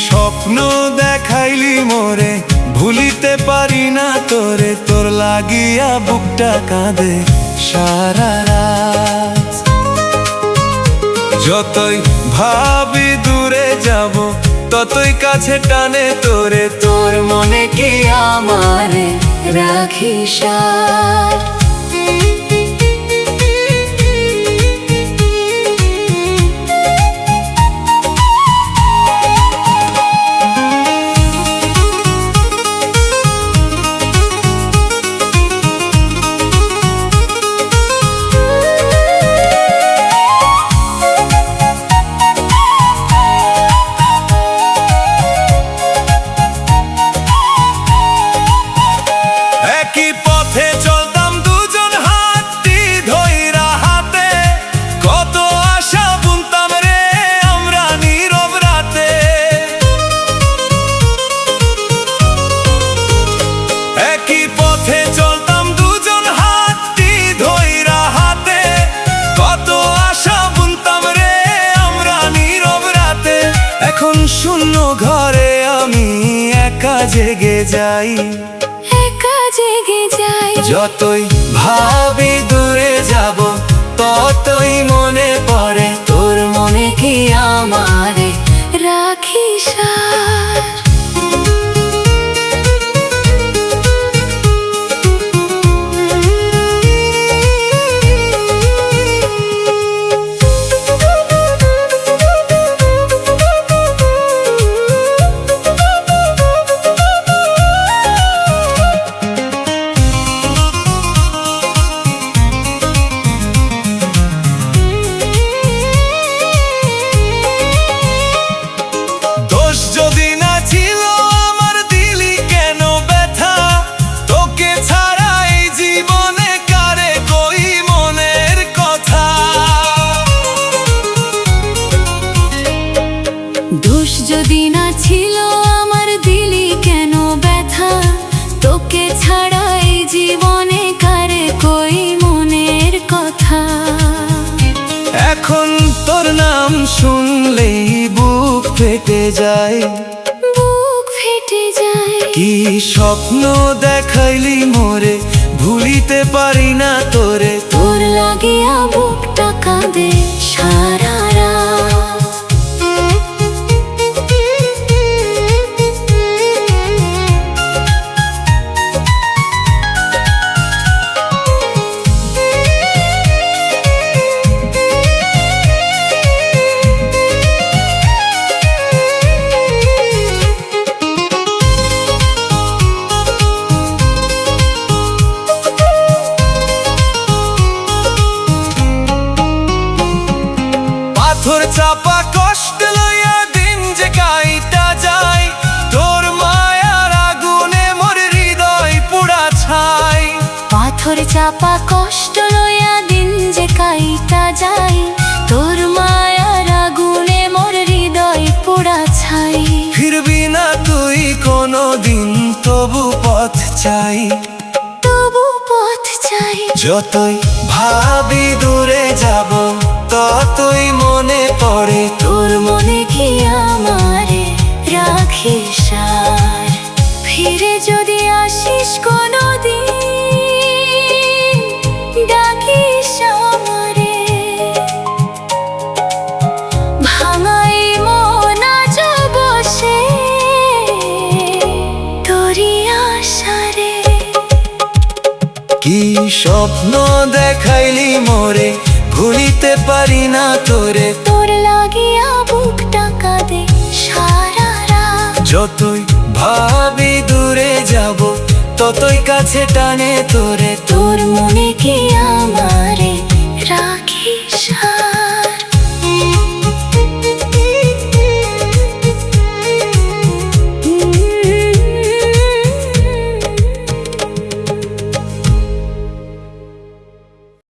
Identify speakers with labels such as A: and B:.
A: স্বপ্ন দেখাইলি মোরে, ভুলিতে পারি না তোরে। তোর লাগিয়া বুকটা কাঁদে সারা রাত। যতই ভাবি দূরে যাব, ততই কাছে টানে তোরে। তোর মনে কি আমারে
B: রাখিস
A: একই পথে চলতাম দুজন, হাতটি ধইরা হাতে। কত আশা বুনতাম রে আমরা নীরব রাতে। একই পথে চলতাম দুজন, হাতটি ধইরা হাতে। কত আশা বুনতাম রে আমরা নীরব রাতে। এখন শূন্য ঘরে আমি একা জেগে যাই। যতই ভাবি দূরে যাব, ততই মনে পড়ে।
B: তোর মনে কি আমারে রাখিস
A: যদি না ছিল আমার, দিলি কেন ব্যথা? তোকে ছাড়া এই জীবনে কারে কই মনের কথা?
B: দোষ যদি না ছিল আমার, দিলি কেন ব্যথা? তোকে ছাড়া এই জীবনে কারে কই মনের কথা?
A: এখন তোর নাম শুনলেই বুক ফেটে যায়।
B: বুক ফেটে যায়।
A: কি স্বপ্ন দেখাইলি মোরে, ভুলিতে পারি না তোরে।
B: তোর লাগিয়া বুকটা কাঁদে সারা রাত।
A: পাথর চাপা কষ্ট লইয়া দিন যে কাইটা যায়। তোর মায়ার আগুনে মোর হৃদয় পুড়া ছাই।
B: পাথর চাপা কষ্ট লইয়া দিন যে কাইটা যায়। তোর মায়ার আগুনে মোর হৃদয় পুড়া ছাই।
A: ফিরবি না তুই কোনো দিন, তবু পথ চাই।
B: তবু পথ চাই।
A: যতই ভাবি দূরে যাব, ততই মনে পড়ে।
B: তোর মনে কি আমারে রাখিস ফিরে যদি আসিস কোনো দিন, ডাকিস আমারে। ভাঙাই মন আজ বসে তোরি আশারে।
A: কি স্বপ্ন দেখাইলি মোরে, ভুলিতে পারি না তোরে।
B: তোর লাগিয়া বুকটা কাঁদে সারা রাত।
A: যতই ভাবি দূরে যাব, ততই কাছে টানে তোরে।
B: তোর মনে কি আমারে রাখিস।